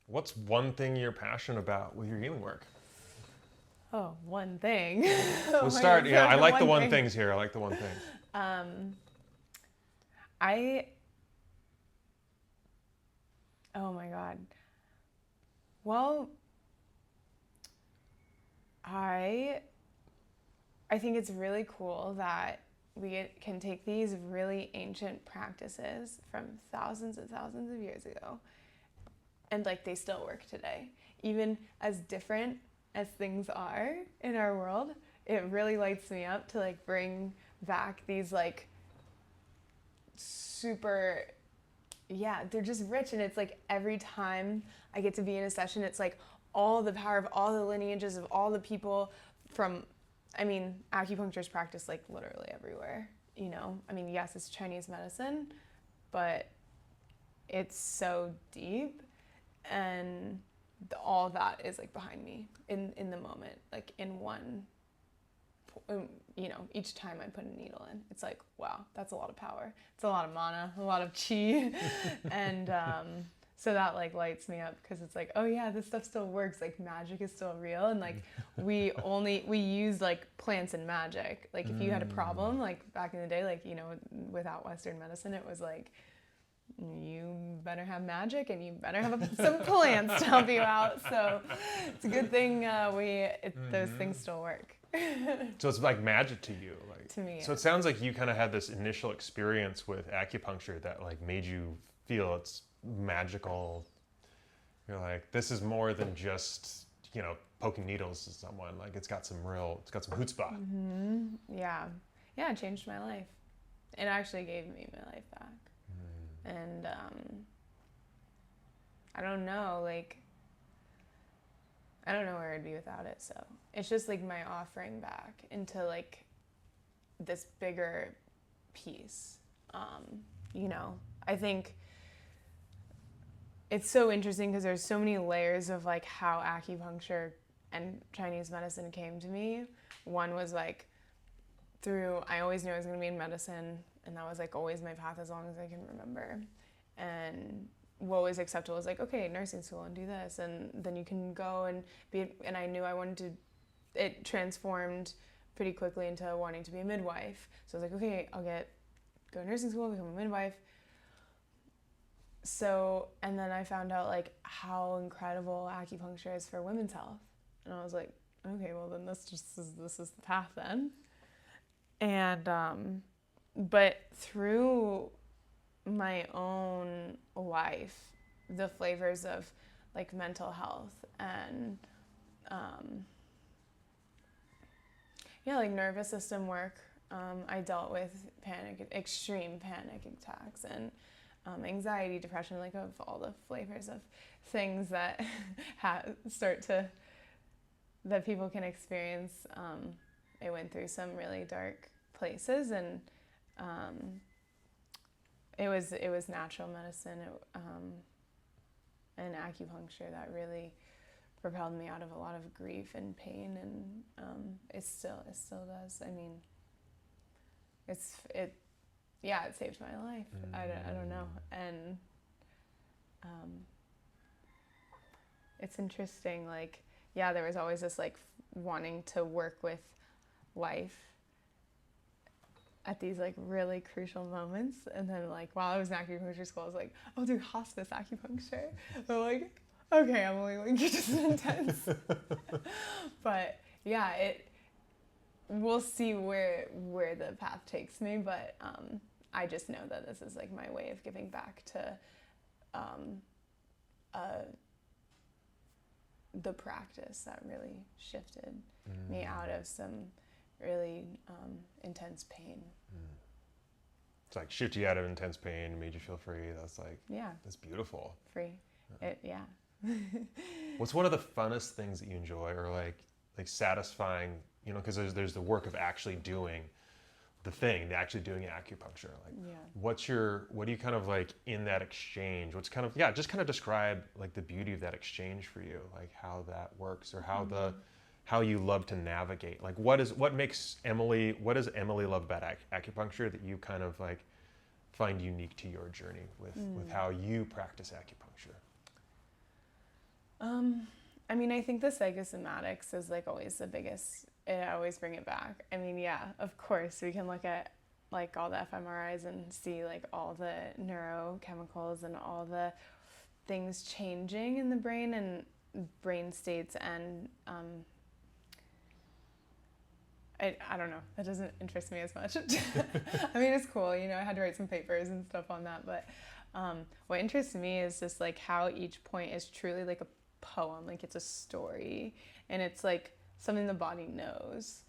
What's one thing you're passionate about with your healing work? Oh, one thing. We'll start. Yeah, I like the one things here. I like the one things. I, oh my God. Well, I think it's really cool that can take these really ancient practices from thousands and thousands of years ago, and like they still work today. Even as different as things are in our world, it really lights me up to like bring back these like super, yeah, they're just rich. And it's like every time I get to be in a session, it's like all the power of all the lineages of all the people from, I mean, acupuncture is practiced like literally everywhere, you know? I mean, yes, it's Chinese medicine, but it's so deep, and all that is like behind me in the moment, like in one, you know, each time I put a needle in, it's like, wow, that's a lot of power. It's a lot of mana, a lot of chi. And so that like lights me up, because it's like, oh yeah, this stuff still works. Like magic is still real. And like we use like plants and magic. Like if you had a problem, like back in the day, like, you know, without Western medicine, it was like, you better have magic and you better have some plants to help you out. So it's a good thing those things still work. So it's like magic to you, like To me, so it sounds like you kind of had this initial experience with acupuncture that like made you feel it's magical. You're like, this is more than just, you know, poking needles to someone. Like it's got some chutzpah. Mm-hmm. Yeah, it changed my life. It actually gave me my life back. And I don't know, like, I don't know where I'd be without it. So it's just like my offering back into like this bigger piece. You know, I think it's so interesting because there's so many layers of like how acupuncture and Chinese medicine came to me. One was like I always knew I was going to be in medicine, and that was like always my path as long as I can remember. And what was acceptable was like, okay, nursing school and do this, and then you can go and be, and I knew I wanted to, it transformed pretty quickly into wanting to be a midwife. So I was like, okay, go to nursing school, become a midwife. So, and then I found out like how incredible acupuncture is for women's health. And I was like, okay, well then this is the path then. And, but through my own life, the flavors of like mental health and like nervous system work, I dealt with extreme panic attacks and anxiety, depression, like of all the flavors of things that that people can experience. I went through some really dark places, and it was natural medicine and acupuncture that really propelled me out of a lot of grief and pain, and it still does. I mean, it saved my life. I don't know, and it's interesting. Like, yeah, there was always this like wanting to work with life at these like really crucial moments, and then like while I was in acupuncture school, I was like, I'll do hospice acupuncture. I'm like, okay, I'm only like just intense. But yeah, we'll see where the path takes me, but I just know that this is like my way of giving back to the practice that really shifted me out of some really intense pain. It's like shift you out of intense pain, made you feel free. That's like, yeah, that's beautiful. Free. Yeah. What's one of the funnest things that you enjoy, or like satisfying, you know, because there's the work of actually doing actually doing acupuncture. Like, Yeah. what do you kind of like in that exchange? What's kind of, just kind of describe like the beauty of that exchange for you, like how that works, or how you love to navigate. Like what does Emily love about acupuncture that you kind of like find unique to your journey with how you practice acupuncture? I mean, I think the psychosomatics is like always the biggest. I always bring it back. I mean, yeah, of course, we can look at like all the fMRIs and see like all the neurochemicals and all the things changing in the brain and brain states and I don't know. That doesn't interest me as much. I mean, it's cool. You know, I had to write some papers and stuff on that. But what interests me is just like how each point is truly like a poem. Like it's a story. And it's like something the body knows.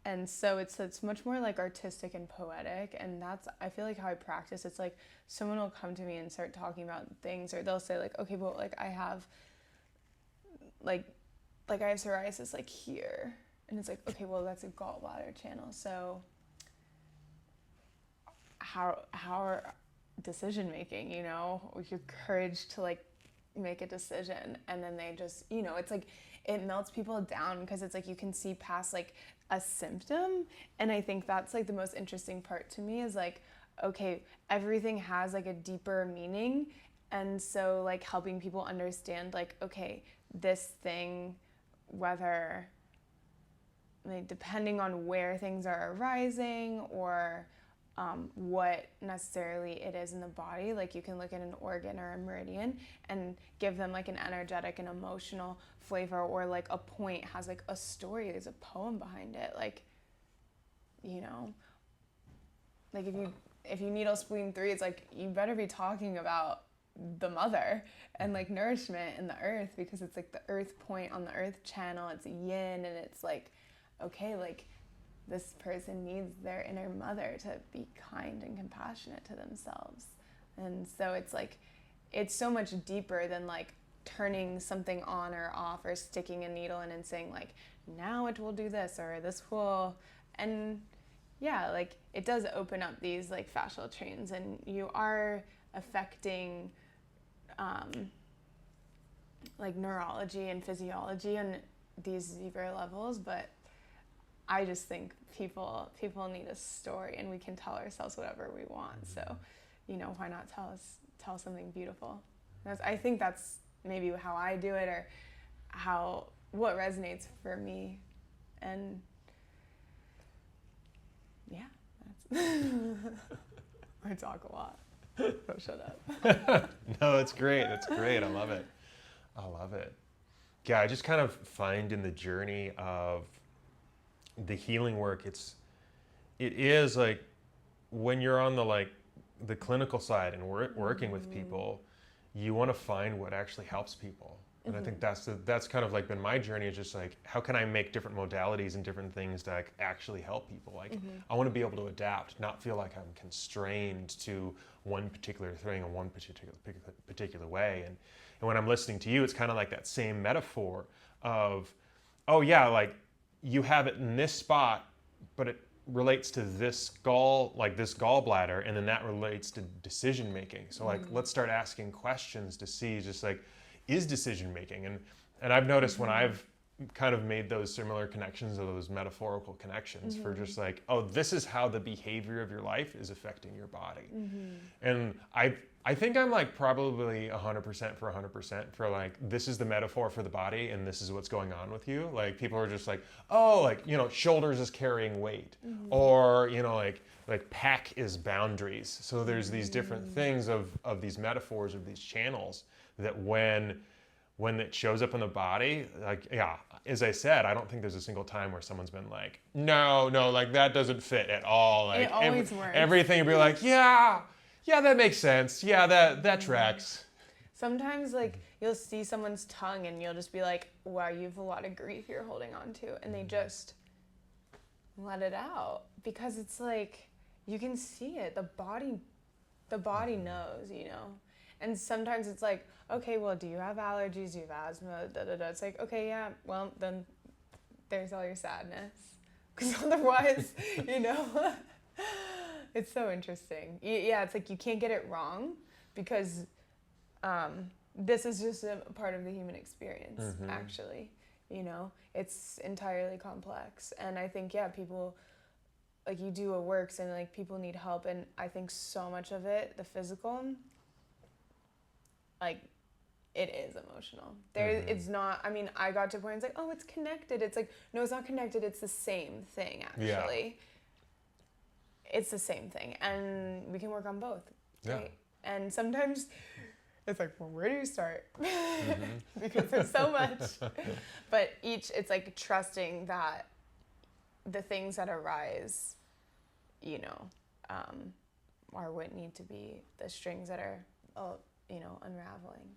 And so it's much more like artistic and poetic. And that's, I feel like how I practice. It's like someone will come to me and start talking about things. Or they'll say like, okay, well, like I have like I have psoriasis like here. And it's like, okay, well, that's a gallbladder channel. So how are decision making, you know, with your courage to like make a decision. And then they just, you know, it's like it melts people down because it's like you can see past like a symptom. And I think that's like the most interesting part to me is like, okay, everything has like a deeper meaning. And so like helping people understand like, okay, this thing, whether like depending on where things are arising or what necessarily it is in the body, like you can look at an organ or a meridian and give them like an energetic and emotional flavor, or like a point has like a story, there's a poem behind it. Like, you know, like if you needle spleen 3, it's like you better be talking about the mother and like nourishment in the earth, because it's like the earth point on the earth channel, it's yin, and it's like, okay, like this person needs their inner mother to be kind and compassionate to themselves. And so it's like, it's so much deeper than like turning something on or off or sticking a needle in and saying like, now it will do this or this will. And yeah, like it does open up these like fascial chains, and you are affecting like neurology and physiology on these deeper levels. But I just think people need a story, and we can tell ourselves whatever we want. So, you know, why not tell something beautiful? I think that's maybe how I do it, or what resonates for me. And yeah, that's I talk a lot. So shut up. No, it's great. That's great. I love it. Yeah, I just kind of find in the journey of the healing work, it is like when you're on the clinical side and working with people, you want to find what actually helps people. And I think that's kind of like been my journey, is just like, how can I make different modalities and different things that actually help people? Like, I want to be able to adapt, not feel like I'm constrained to one particular thing or one particular way. And when I'm listening to you, it's kind of like that same metaphor of, oh yeah, like you have it in this spot, but it relates to this gallbladder, and then that relates to decision making. So like, let's start asking questions to see just like, is decision making. And I've noticed when I've kind of made those similar connections, or those metaphorical connections for just like, oh, this is how the behavior of your life is affecting your body. And I think I'm like probably 100% for 100% for like, this is the metaphor for the body and this is what's going on with you. Like people are just like, oh, like, you know, shoulders is carrying weight, or, you know, like pack is boundaries. So there's these different things of these metaphors, of these channels, that when it shows up in the body, like, yeah, as I said, I don't think there's a single time where someone's been like, no, like that doesn't fit at all. Like it always works. Everything would be like, yeah, that makes sense. Yeah, that tracks. Sometimes like you'll see someone's tongue and you'll just be like, wow, you have a lot of grief you're holding on to. And they just let it out, because it's like, you can see it. The body knows, you know? And sometimes it's like, okay, well, do you have allergies? Do you have asthma? It's like, okay, yeah, well, then there's all your sadness. Because otherwise, you know, it's so interesting. Yeah, it's like you can't get it wrong, because this is just a part of the human experience, actually. You know, it's entirely complex. And I think, yeah, people, like you do what works, and like people need help. And I think so much of it, the physical, like it is emotional. It's not, I mean, I got to a point, it's like, oh, it's connected. It's like, no, it's not connected. It's the same thing, actually. Yeah. It's the same thing. And we can work on both. Right? Yeah. And sometimes it's like, well, where do you start? Because there's so much. But it's like trusting that the things that arise, you know, are what need to be the strings that are, you know, unraveling.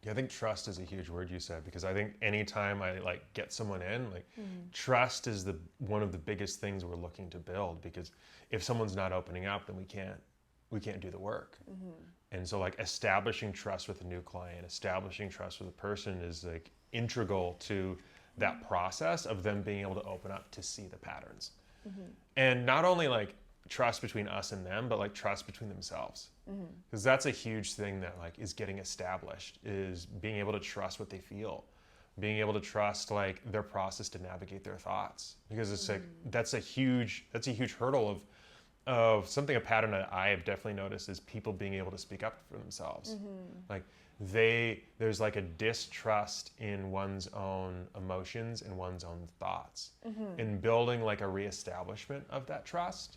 Yeah, I think trust is a huge word you said, because I think anytime I like get someone in, like trust is one of the biggest things we're looking to build, because if someone's not opening up, then we can't do the work. And so like establishing trust with a new client, establishing trust with a person is like integral to that process of them being able to open up to see the patterns. And not only like trust between us and them, but like trust between themselves. Because that's a huge thing that like is getting established, is being able to trust what they feel, being able to trust like their process to navigate their thoughts. Because it's like that's a huge hurdle of something, a pattern that I have definitely noticed is people being able to speak up for themselves. Like there's like a distrust in one's own emotions and one's own thoughts, and building like a reestablishment of that trust.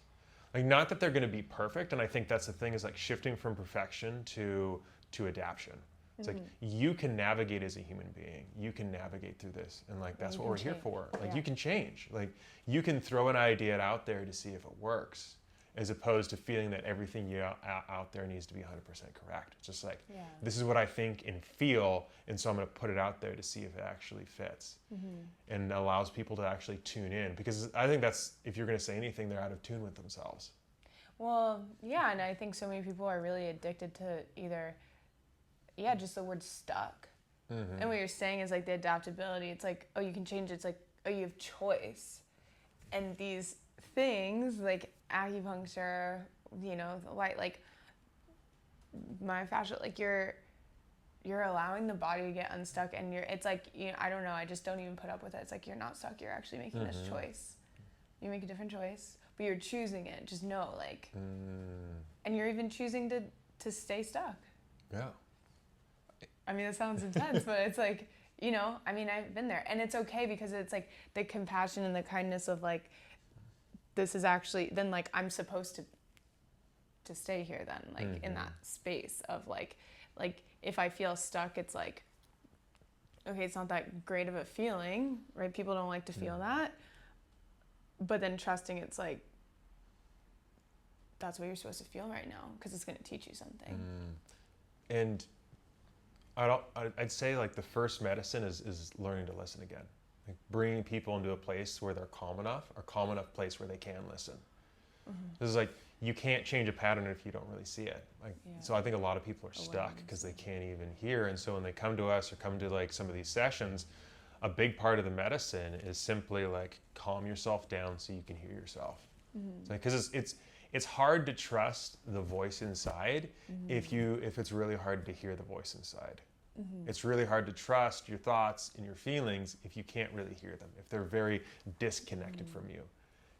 Like, not that they're going to be perfect, and I think that's the thing, is like shifting from perfection to adaptation. It's like you can navigate as a human being. You can navigate through this, and like that's what we're here for. Like you can change. Like you can throw an idea out there to see if it works, as opposed to feeling that everything you out there needs to be 100% correct. It's just like, this is what I think and feel, and so I'm going to put it out there to see if it actually fits, and allows people to actually tune in. Because I think that's, if you're going to say anything, they're out of tune with themselves. Well, yeah, and I think so many people are really addicted to either, just the word stuck. And what you're saying is like the adaptability. It's like, oh, you can change it. It's like, oh, you have choice. And these things like acupuncture, you know, the light, like myofascial, like you're allowing the body to get unstuck, and it's like, you know, I don't know, I just don't even put up with it. It's like you're not stuck, you're actually making this choice. You make a different choice, but you're choosing it. Just know, like, and you're even choosing to stay stuck. Yeah. I mean, it sounds intense, but it's like, you know, I mean, I've been there, and it's okay, because it's like the compassion and the kindness of like, this is actually, then like I'm supposed to stay here then, like in that space of like if I feel stuck, it's like, okay, it's not that great of a feeling, right? People don't like to feel that, but then trusting, it's like, that's what you're supposed to feel right now, because it's going to teach you something. And I'd say like the first medicine is learning to listen again. Like bringing people into a place where they're calm enough place where they can listen. This is like, you can't change a pattern if you don't really see it. Like, so I think a lot of people are stuck because they can't even hear. And so when they come to us or come to like some of these sessions, a big part of the medicine is simply like calm yourself down so you can hear yourself. Because it's hard to trust the voice inside if it's really hard to hear the voice inside. It's really hard to trust your thoughts and your feelings if you can't really hear them, if they're very disconnected from you.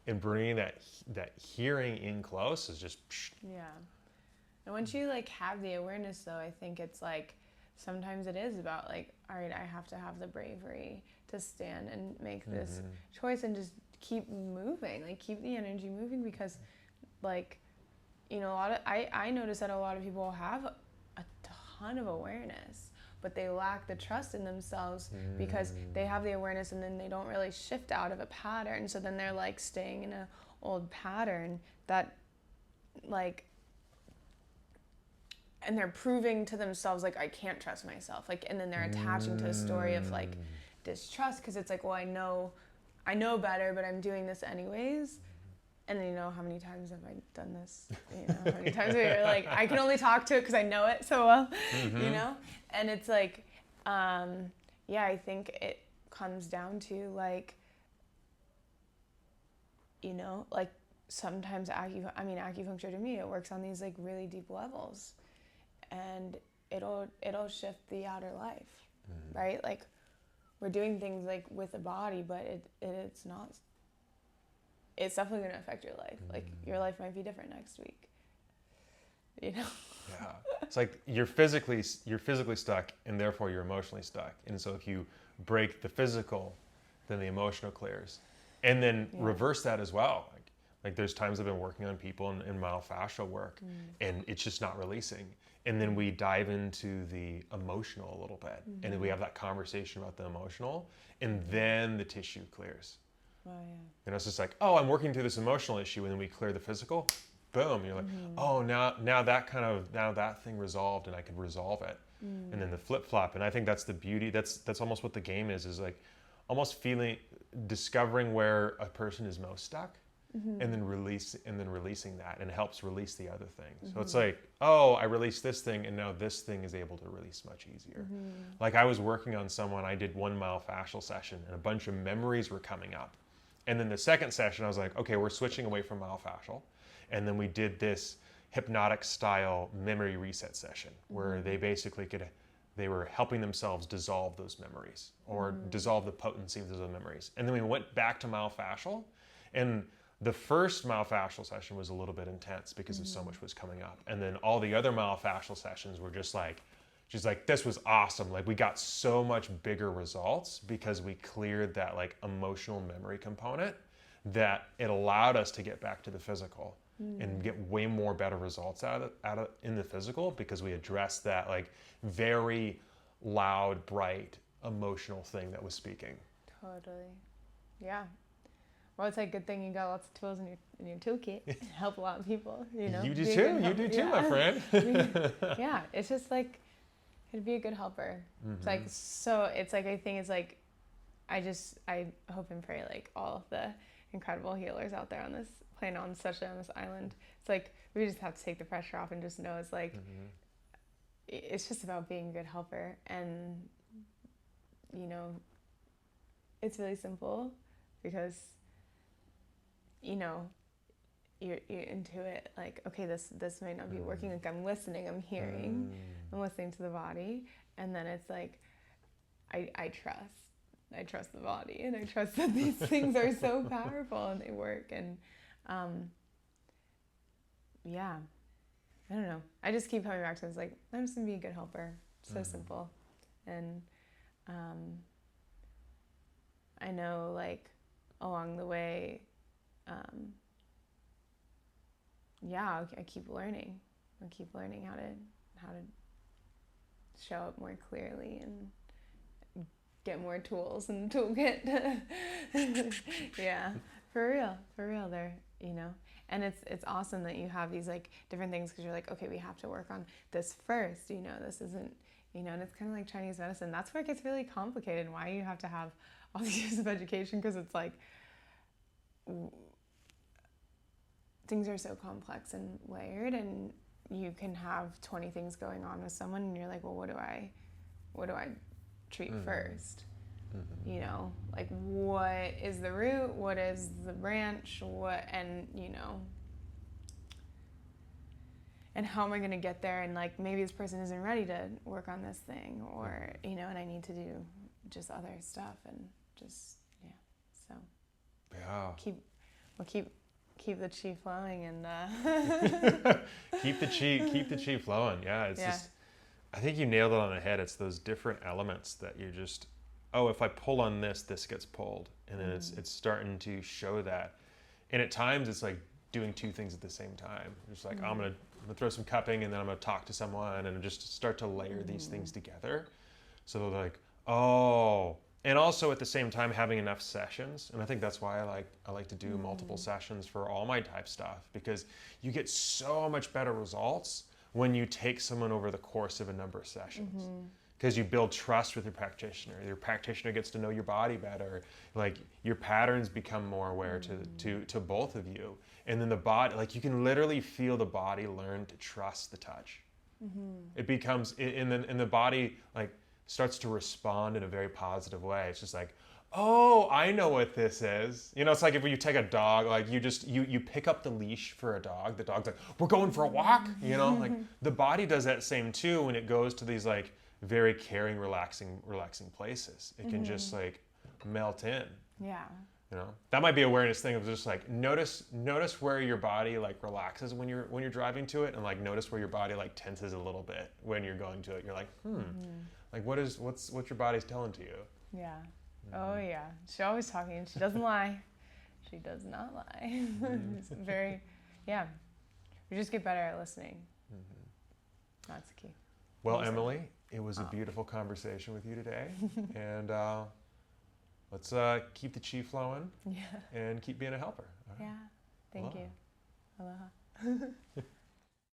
And bringing that hearing in close is just And once you like have the awareness, though, I think it's like sometimes it is about like, all right, I have to have the bravery to stand and make this choice and just keep moving, like keep the energy moving, because like, you know, I notice that a lot of people have a ton of awareness, but they lack the trust in themselves because they have the awareness and then they don't really shift out of a pattern. So then they're like staying in an old pattern that like, and they're proving to themselves like, I can't trust myself. Like, and then they're attaching to a story of like distrust, because it's like, well, I know better, but I'm doing this anyways. And you know, how many times have I done this? You know, how many times are you like, I can only talk to it because I know it so well, you know? And it's like, I think it comes down to like, you know, like sometimes acupuncture to me, it works on these like really deep levels, and it'll shift the outer life, right? Like we're doing things like with the body, but it's not. It's definitely going to affect your life. Like your life might be different next week. you know? Yeah. It's like you're physically stuck, and therefore you're emotionally stuck. And so if you break the physical, then the emotional clears. And then reverse that as well. Like there's times I've been working on people in myofascial work, and it's just not releasing. And then we dive into the emotional a little bit, and then we have that conversation about the emotional, and then the tissue clears. Oh, yeah. And it's just like, oh, I'm working through this emotional issue, and then we clear the physical. Boom! You're like, oh, now that thing resolved, and I can resolve it. And then the flip flop, and I think that's the beauty. That's almost what the game is like, almost discovering where a person is most stuck. And then releasing that, and it helps release the other things. So it's like, oh, I released this thing, and now this thing is able to release much easier. Like I was working on someone, I did one myofascial session, and a bunch of memories were coming up. And then the second session, I was like, okay, we're switching away from myofascial, and then we did this hypnotic style memory reset session where they basically they were helping themselves dissolve those memories or dissolve the potency of those memories. And then we went back to myofascial, and the first myofascial session was a little bit intense because of so much was coming up. And then all the other myofascial sessions were just like, she's like, this was awesome. Like we got so much bigger results because we cleared that like emotional memory component that it allowed us to get back to the physical and get way more better results out of in the physical because we addressed that like very loud, bright, emotional thing that was speaking. Totally. Yeah. Well, it's like a good thing you got lots of tools in your toolkit. Help a lot of people, you know. You do too, my friend. Yeah, it's just like it'd be a good helper. It's like I think it's like I hope and pray like all of the incredible healers out there on this planet, especially on this island. It's like we just have to take the pressure off and just know it's like it's just about being a good helper, and you know, it's really simple because you know, you're into it, like, okay, this might not be working, like I'm listening, I'm hearing, I'm listening to the body, and then it's like, I trust the body, and I trust that these things are so powerful and they work, and yeah, I don't know, I just keep coming back to it. It's like, I'm just gonna be a good helper, so simple, and I know like along the way, I keep learning. I keep learning how to show up more clearly and get more tools in the toolkit. Yeah, for real there, you know. And it's awesome that you have these like different things because you're like, okay, we have to work on this first, you know, this isn't, you know, and it's kind of like Chinese medicine. That's where it gets really complicated and why you have to have all these years of education, because it's like, things are so complex and layered, and you can have 20 things going on with someone and you're like, well, what do I treat first? You know, like what is the root, what is the branch, and you know, and how am I going to get there, and like maybe this person isn't ready to work on this thing, or you know, and I need to do just other stuff, and just so keep the chi flowing, and keep the chi flowing. Yeah, it's just, I think you nailed it on the head. It's those different elements that you just, oh, if I pull on this gets pulled, and then it's starting to show that. And at times it's like doing two things at the same time. It's like, I'm gonna throw some cupping, and then I'm gonna talk to someone, and just start to layer these things together. So they're like, oh. And also at the same time having enough sessions, and I think that's why I like to do multiple sessions for all my type stuff, because you get so much better results when you take someone over the course of a number of sessions, because you build trust with your practitioner. Your practitioner gets to know your body better, like your patterns become more aware to both of you, and then the body, like you can literally feel the body learn to trust the touch. It becomes, and the body like starts to respond in a very positive way. It's just like, oh, I know what this is. You know, it's like if you take a dog, like you pick up the leash for a dog, the dog's like, we're going for a walk, you know? Like the body does that same too when it goes to these like very caring, relaxing places. It can just like melt in. Yeah. You know, that might be awareness thing of just like notice where your body like relaxes when you're driving to it, and like notice where your body like tenses a little bit when you're going to it. You're like, like what's your body's telling to you? Yeah. Oh yeah. She's always talking. She doesn't lie. She does not lie. It's very, yeah. We just get better at listening. That's the key. Well, Emily, it was a beautiful conversation with you today, and let's keep the chi flowing, and keep being a helper. All right. Yeah. Thank Aloha. you. Aloha.